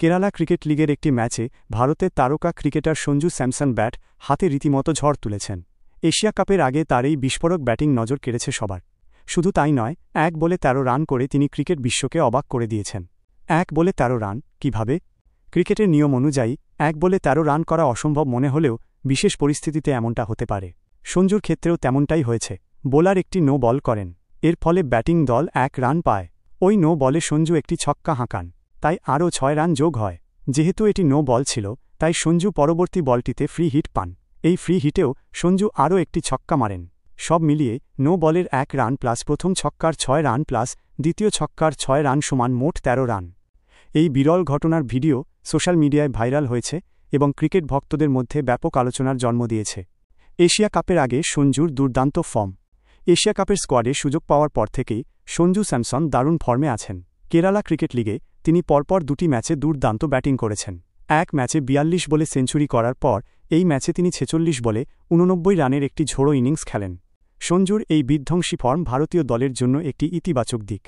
Kerala cricket লিগের একটি ম্যাচে ভারতের তারকা ক্রিকেটার সঞ্জু স্যামসন ব্যাট হাতে রীতিমতো ঝড় তুলেছেন। এশিয়া কাপের আগে তার এই বিস্ফোরক ব্যাটিং নজর কেড়েছে সবার। শুধু তাই নয়, ১ বলে ১৩ রান করে তিনি ক্রিকেট বিশ্বকে অবাক করে দিয়েছেন। ১ বলে ১৩ রান, কীভাবে? ক্রিকেটের নিয়ম অনুযায়ী ১ বলে ১৩ রান করা অসম্ভব মনে হলেও বিশেষ পরিস্থিতিতে এমনটা হতে পারে। সঞ্জুর ক্ষেত্রেও তেমনটাই হয়েছে। বোলার একটি নো বল করেন, এর ফলে ব্যাটিং দল ১ রান পায়। ওই নো বলে সঞ্জু একটি ছক্কা হাঁকান, তাই আরও ৬ রান যোগ হয়। যেহেতু এটি নো বল ছিল, তাই সঞ্জু পরবর্তী বলটিতে ফ্রি হিট পান। এই ফ্রি হিটেও সঞ্জু আরও একটি ছক্কা মারেন। সব মিলিয়ে নো বলের ১ রান প্লাস প্রথম ছক্কার ৬ রান প্লাস দ্বিতীয় ছক্কার ৬ রান সমান মোট ১৩ রান। এই বিরল ঘটনার ভিডিও সোশ্যাল মিডিয়ায় ভাইরাল হয়েছে এবং ক্রিকেট ভক্তদের মধ্যে ব্যাপক আলোচনার জন্ম দিয়েছে। এশিয়া কাপের আগে সঞ্জুর দুর্দান্ত ফর্ম। এশিয়া কাপের স্কোয়াডে সুযোগ পাওয়ার পর থেকেই সঞ্জু স্যামসন দারুণ ফর্মে আছেন। কেরালা ক্রিকেট লিগে তিনি পরপর ২টি ম্যাচে দুর্দান্ত ব্যাটিং করেছেন। এক ম্যাচে ৪২ বলে সেঞ্চুরি করার পর এই ম্যাচে তিনি ৪৬ বলে ৮৯ রানের একটি ঝোড়ো ইনিংস খেলেন। সঞ্জুর এই বিধ্বংসী ফর্ম ভারতীয় দলের জন্য একটি ইতিবাচক দিক।